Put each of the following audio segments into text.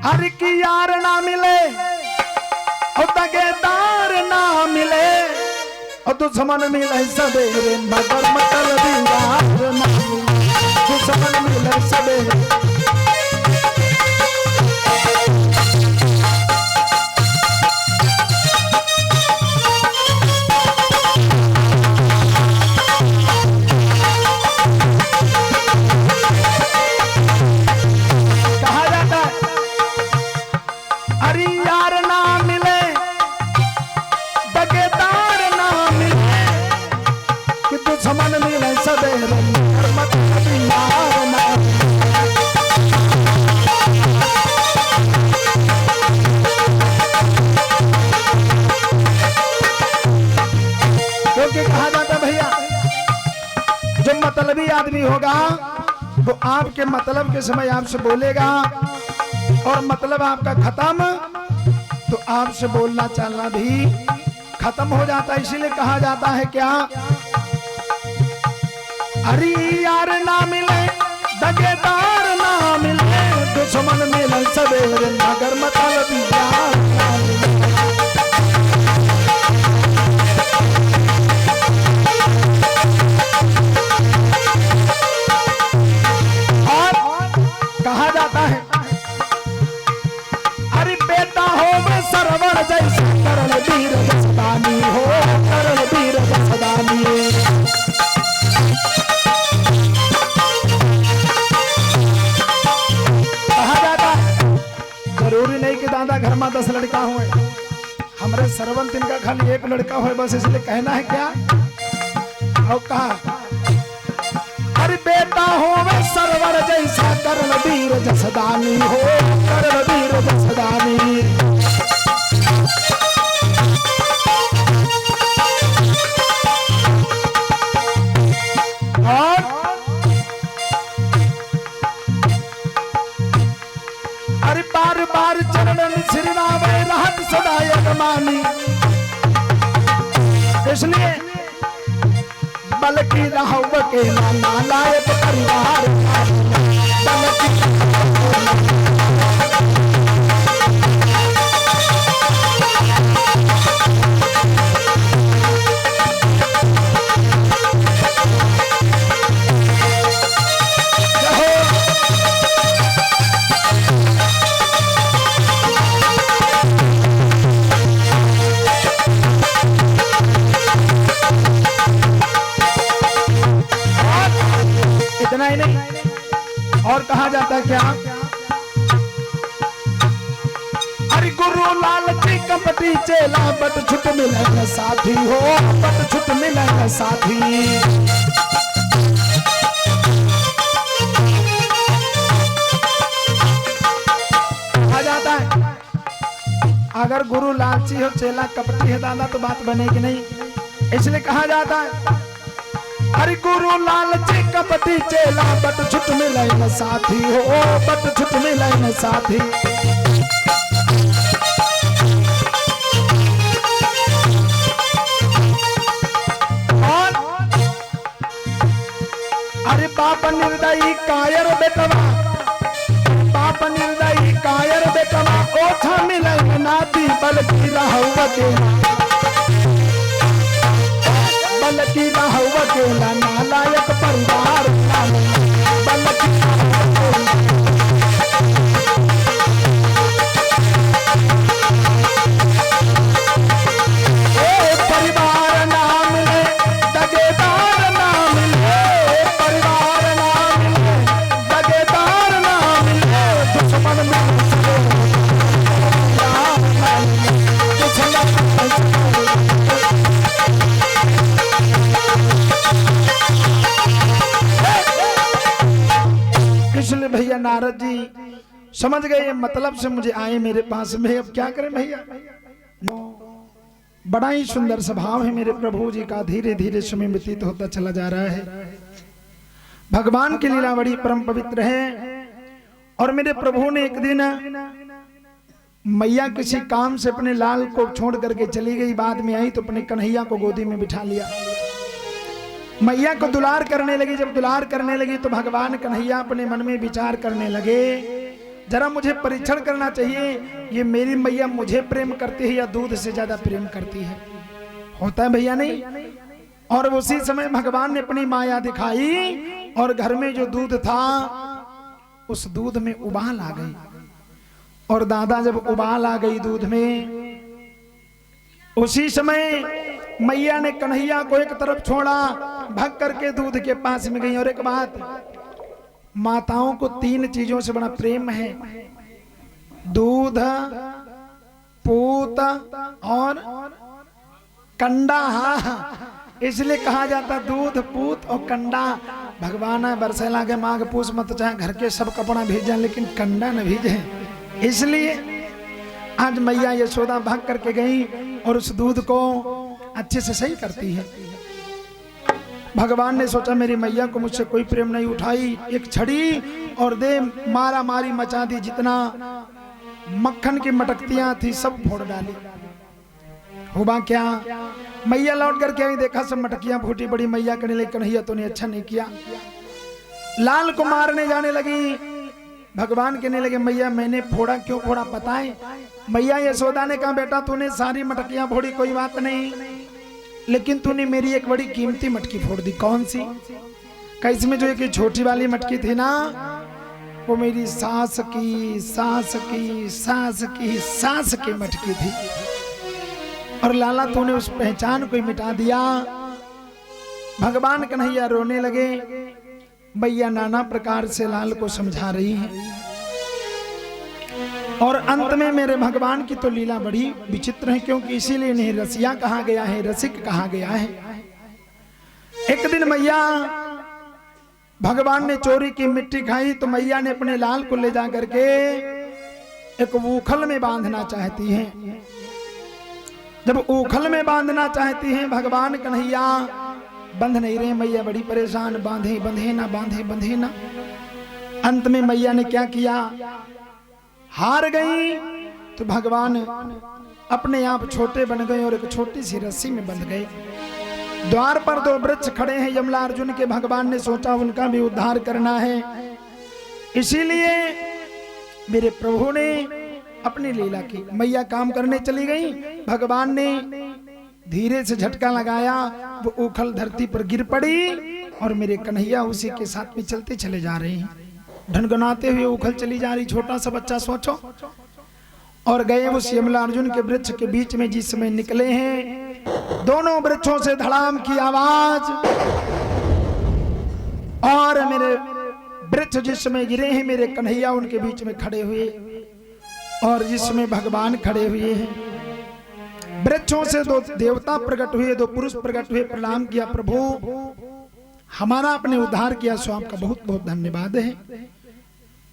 हर की यार ना मिले और दगेदार ना मिले और दुश्मन मिले सवेरे मगर मतलब यार ना मिले, दुश्मन मिले सवेरे। कहा जाता भैया जो मतलबी आदमी होगा वो आपके मतलब के समय आपसे बोलेगा और मतलब आपका खत्म तो आपसे बोलना चालना भी खत्म हो जाता है। इसीलिए कहा जाता है क्या, अरे यार ना मिले दगेदार ना मिले दुश्मन मिले सवेरे मगर मतलबी यार ना मिले। कहा जाता है अरे बेटा हो मैं सरवर जैसे करण वीर जसदानी हो, करण वीर जसदानी। कहा जाता जरूरी नहीं कि दादा घर में 10 लड़का हुए, हमारे सरवन तिनका खाली एक लड़का हो बस इसलिए कहना है क्या। और कहा अरे बेटा हो मैं सरवर जैसा करण वीर जसदानी हो, करण वीर जसदानी। और अरे बार बार चरणन सिरनावे रहत सदा यजमानी। इसलिए बल्कि रहो के नालायक परिवार इतना ही नहीं और कहा जाता क्या, अरे गुरु लालची कपटी चेला बट छुट मिले साथी हो, बट छुट मिले साथी। कहा जाता है अगर गुरु लालची हो चेला कपटी है दादा तो बात बनेगी नहीं। इसलिए कहा जाता है अरे गुरु लालची कपटी चेला बट छुट मिले न साथी हो, बट छुट मिले न साथी। और अरे बाप निर्दयी कायर बेटवा, बाप निर्दयी कायर बेटवा ओछा मिले न नाती बल्कि रहुआ के बल्कि रहुआ के नालायक परिवार बल्कि परिवार नाम ले दगेदार नाम ले, परिवार नाम ले दगेदार नाम ले दुश्मन मिले इसलिए भैया नारद जी समझ गए मतलब से मुझे आए मेरे पास में। अब क्या करें भैया, बड़ा ही सुंदर स्वभाव है मेरे प्रभु जी का, धीरे धीरे समय व्यतीत होता चला जा रहा है। भगवान की लीला बड़ी परम पवित्र है। और मेरे प्रभु ने एक दिन मैया किसी काम से अपने लाल को छोड़ करके चली गई, बाद में आई तो अपने कन्हैया को गोदी में बिठा लिया। मैया को दुलार करने लगी। जब दुलार करने लगी तो भगवान कन्हैया अपने मन में विचार करने लगे जरा मुझे परीक्षण करना चाहिए, ये मेरी मैया मुझे प्रेम करती है या दूध से ज्यादा प्रेम करती है। होता है भैया नहीं? और उसी समय भगवान ने अपनी माया दिखाई और घर में जो दूध था उस दूध में उबाल आ गई। और दादा जब उबाल आ गई दूध में, उसी समय मैया ने कन्हैया को एक तरफ छोड़ा, भाग करके दूध के पास में गई। और एक बात, माताओं को 3 चीजों से बड़ा प्रेम है, दूध, पूत और कंडा। हाँ, इसलिए कहा जाता दूध, पूत और कंडा। भगवान है बरसेला के माघ पूस मत चाहे घर के सब कपड़ा भेजे लेकिन कंडा न भेजे। इसलिए आज मैया यशोदा भाग करके गई और उस दूध को अच्छे से सही करती है। भगवान ने सोचा मेरी मैया को मुझसे कोई प्रेम नहीं उठाई, एक छड़ी और दे मारा मारी मचा दी, जितना मक्खन की मटकतियां थी सब फोड़ डाली। हुआ क्या, मैया लौट करके आई, देखा सब मटकियां फूटी। बड़ी मैया कहने लगी कन्हैया तूने अच्छा नहीं किया। लाल को मारने जाने लगी। भगवान कहने लगे मैया मैंने फोड़ा, क्यों फोड़ा पता है? मैया यशोदा ने कहा बेटा तूने सारी मटकियां फोड़ी कोई बात नहीं, लेकिन तूने मेरी एक बड़ी कीमती मटकी फोड़ दी। कौन सी? इसमें जो एक छोटी वाली मटकी थी ना, वो मेरी सास की सास की सास की सास की मटकी थी। और लाला तूने उस पहचान को मिटा दिया। भगवान कन्हैया रोने लगे। मैया नाना प्रकार से लाल को समझा रही है। और अंत में मेरे भगवान की तो लीला बड़ी विचित्र है, क्योंकि इसीलिए इन्हें रसिया कहा गया है, रसिक कहा गया है। एक दिन मैया भगवान ने चोरी की मिट्टी खाई तो मैया ने अपने लाल को ले जा करके एक ऊखल में बांधना चाहती हैं। जब ऊखल में बांधना चाहती हैं भगवान कन्हैया बंध नहीं रहे। मैया बड़ी परेशान, बांधे बंधे ना, बांधे बंधे ना। अंत में मैया ने क्या किया, हार गई तो भगवान अपने आप छोटे बन गए और एक छोटी सी रस्सी में बंध गए। द्वार पर 2 वृक्ष खड़े हैं यमला अर्जुन के। भगवान ने सोचा उनका भी उद्धार करना है, इसीलिए मेरे प्रभु ने अपनी लीला की। मैया काम करने चली गई, भगवान ने धीरे से झटका लगाया, वो ऊखल धरती पर गिर पड़ी और मेरे कन्हैया उसी के साथ में चलते चले जा रहे हैं। ढनगनाते हुए ऊखल चली जा रही। छोटा सा बच्चा सोचो। और गए उस यमला अर्जुन के वृक्ष के बीच में। जिस समय निकले हैं दोनों वृक्षों से धड़ाम की आवाज, और मेरे वृक्ष जिस समय गिरे हैं मेरे कन्हैया उनके बीच में खड़े हुए। और जिसमें भगवान खड़े हुए हैं, वृक्षों से 2 देवता प्रकट हुए, 2 पुरुष प्रकट हुए। प्रणाम किया, प्रभु हमारा आपने उद्धार किया, सो आपका बहुत बहुत धन्यवाद है।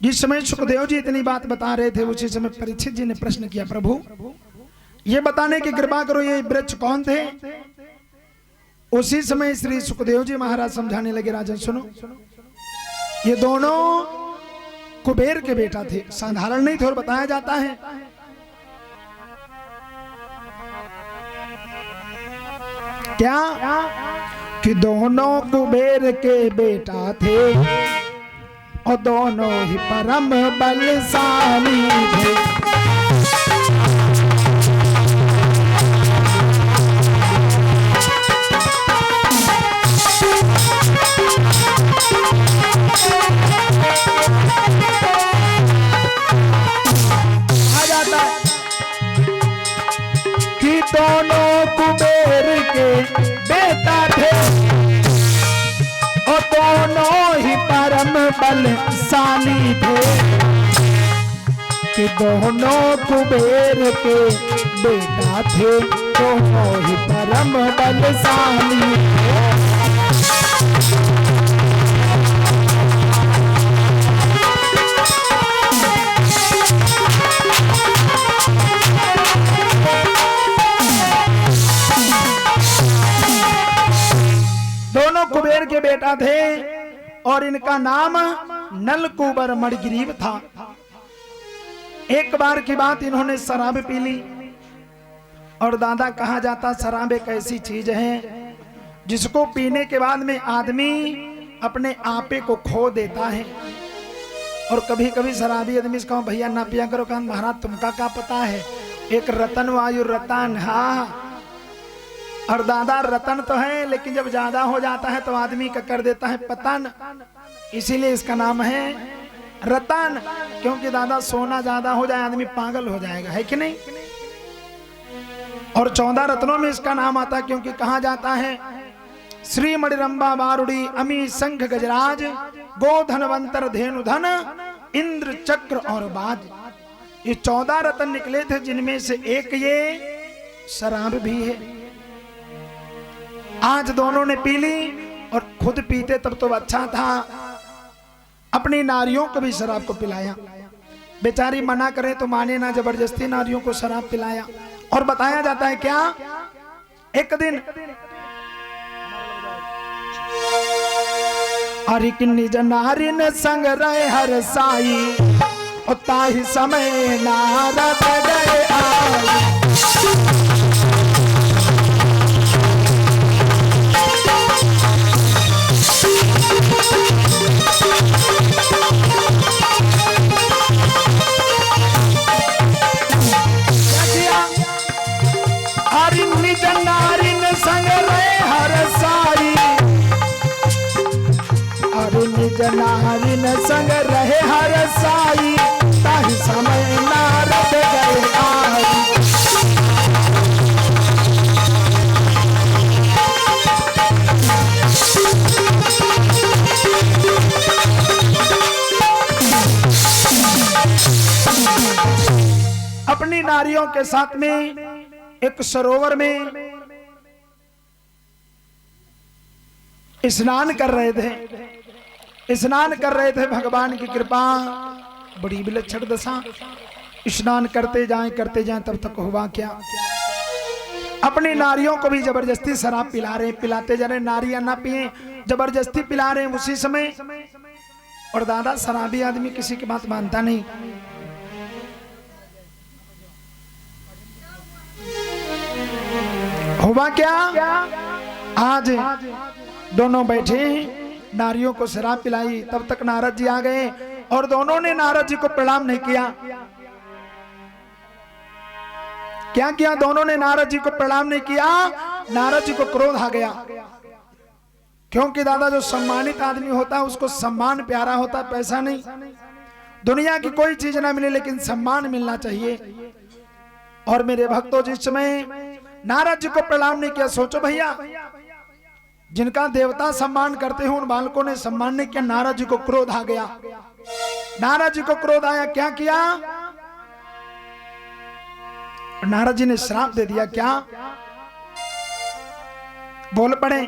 जिस समय सुखदेव जी इतनी बात बता रहे थे उसी समय परीक्षित जी ने प्रश्न किया, प्रभु ये बताने की कृपा करो ये वृक्ष कौन थे? उसी समय श्री सुखदेव जी महाराज समझाने लगे, राजन सुनो, ये दोनों कुबेर के बेटा थे, साधारण नहीं थे। और बताया जाता है क्या कि दोनों कुबेर के बेटा थे और दोनों ही परम बलशाली थे। आ जाता कि दोनों कुबेर के बेटा थे और दोनों ही परम बलशाली थे। कि दोनों कुबेर के बेटा थे, दोनों ही परम बलशाली थे। दोनों कुबेर के बेटा थे और इनका नाम नलकूबर मणिग्रीव था। एक बार की बात, इन्होंने शराब पी ली। और दादा कहा जाता शराब एक ऐसी चीज है जिसको पीने के बाद में आदमी अपने आपे को खो देता है। और कभी कभी शराबी आदमी से कहो भैया ना पिया करो, कहा महाराज तुमका क्या पता है, एक रतन वायु रतन। हाँ, और दादा रतन तो है, लेकिन जब ज्यादा हो जाता है तो आदमी का कर देता है पतन, इसीलिए इसका नाम है रतन। क्योंकि दादा सोना ज्यादा हो जाए आदमी पागल हो जाएगा, है कि नहीं। और 14 रत्नों में इसका नाम आता है, क्योंकि कहा जाता है श्री मणिरंबा बारुड़ी अमी संघ गजराज गोधनवंतर धेनुधन इंद्र चक्र और बाज। ये 14 रत्न निकले थे, जिनमें से एक ये शराब भी है। आज दोनों ने पी ली, और खुद पीते तब तो अच्छा था, अपनी नारियों को भी शराब को पिलाया। बेचारी मना करे तो माने ना, जबरदस्ती नारियों को शराब पिलाया। और बताया जाता है क्या, एक दिन अरे कि निज नारिन संग रहे हर साई, उता ही समय नारद गए आई। निज नारिन संग रहे हर साई, अरे निज नारिन संग रहे हर साई, ताहि समय नारद गए आई। अपनी नारियों के साथ में एक सरोवर में स्नान कर रहे थे। स्नान कर रहे थे, भगवान की कृपा, बड़ी विलक्षण दशा। स्नान करते जाएं तब तक हुआ क्या, अपनी नारियों को भी जबरदस्ती शराब पिला रहे, पिलाते जा रहे। नारियां ना पिए, जबरदस्ती पिला रहे उसी समय। और दादा शराबी आदमी किसी की बात मानता नहीं। हुआ क्या, आज दोनों बैठे नारियों को शराब पिलाई, तब तक नारद जी आ गए, और दोनों ने नारद जी को प्रणाम नहीं किया। क्या किया, दोनों ने नारद जी को प्रणाम नहीं किया। नारद जी को क्रोध आ गया, क्योंकि दादा जो सम्मानित आदमी होता है उसको सम्मान प्यारा होता है, पैसा नहीं। दुनिया की कोई चीज ना मिले, लेकिन सम्मान मिलना चाहिए। और मेरे भक्तों, जिस समय नारद जी को प्रणाम नहीं किया, सोचो भैया, जिनका देवता सम्मान करते हो उन बालकों ने सम्मान नहीं किया, नारद जी को क्रोध आ गया। नारद जी को क्रोध आया, क्या किया, नारद जी ने श्राप दे दिया। क्या बोल पड़े,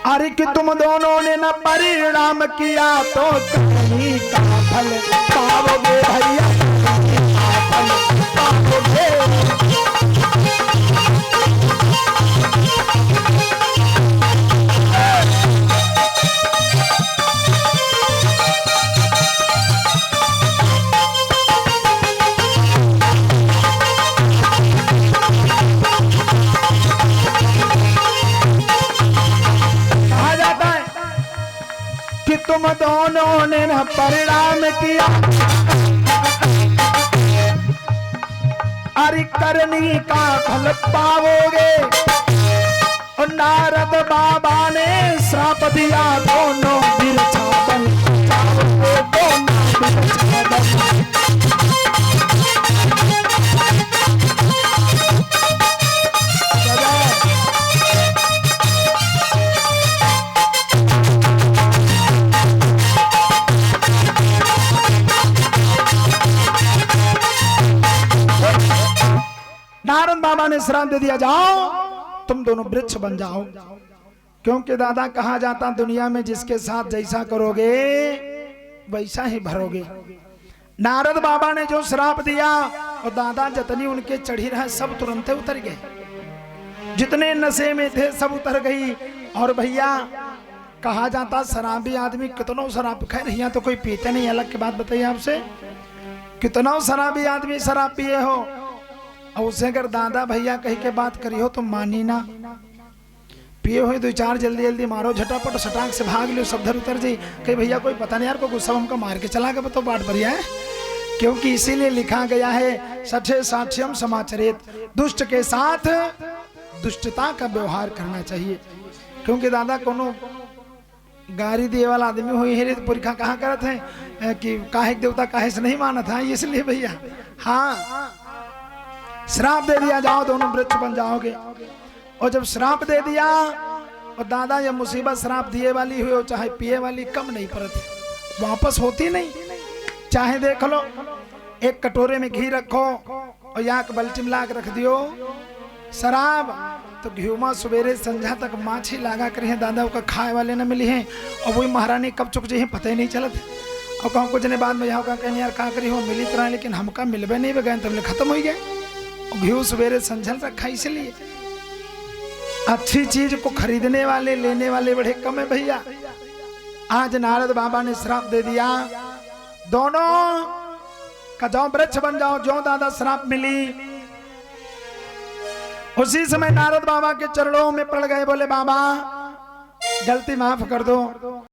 अरे कि तुम दोनों ने न परिणाम किया तो करनी का फल पाओगे भैया, फल पाओगे। तुम दोनों ने न परिणाम किया, अरे करनी का फल पाओगे। और नारद बाबा ने श्राप दिया, दोनों बिरछा बन जाओगे, दोनों बिरछा बन। नारद बाबा ने श्राप दे दिया, जाओ तुम दोनों वृक्ष बन जाओ। क्योंकि दादा कहा जाता, दुनिया में जिसके साथ जैसा करोगे वैसा ही भरोगे। नारद बाबा ने जो श्राप दिया, और दादा जितनी उनके चढ़ी रहा सब तुरंत उतर गए, जितने नशे में थे सब उतर गई। और भैया कहा जाता, शराबी आदमी कितनों शराब, खैर यहाँ तो कोई पीते नहीं, अलग की बात बताइए आपसे, कितना शराबी आदमी शराब पिए हो, और उसे अगर दादा भैया कह के बात करी हो तो मानी ना। पिए हुए 2-4 जल्दी जल्दी मारो झटापट सटाक से भाग लो सब धर उतर जाई कहीं भैया कोई पता नहीं यार को गुस्सा हमको मार के चला गया तो बाट बढ़िया है। क्योंकि इसीलिए लिखा गया है सठे साठ्यम समाचरित, दुष्ट के साथ दुष्टता का व्यवहार करना चाहिए। क्योंकि दादा कोनो गारी दिए वाला आदमी हुई है तो पुरखा कहाँ करत है कि काहे देवता काहे से नहीं मानत है, इसलिए भैया हाँ श्राप दे दिया जाओ दोनों वृक्ष बन जाओगे। और जब श्राप दे दिया और दादा ये मुसीबत श्राप दिए वाली हुई और चाहे पिए वाली कम नहीं पड़ती, वापस होती नहीं। चाहे देख लो एक कटोरे में घी रखो और यहाँ बल्टी मिला के रख दियो शराब, तो घीमा सवेरे संध्या तक माछी लागा कर हैं दादा का खाए वाले न मिली हैं और वही महारानी कब चुक जी पता ही नहीं चलत। और कहूँ कुछ ने बाद में यहाँ का कहीं यार कहा करी हो मिली तरह लेकिन हमका मिलबे नहीं गए तो खत्म हो गए। घी सवेरे संझल रखा इसलिए अच्छी चीज को खरीदने वाले लेने वाले बड़े कम है भैया। आज नारद बाबा ने श्राप दे दिया दोनों का जाओ वृक्ष बन जाओ, जो दादा श्राप मिली उसी समय नारद बाबा के चरणों में पड़ गए, बोले बाबा गलती माफ कर दो।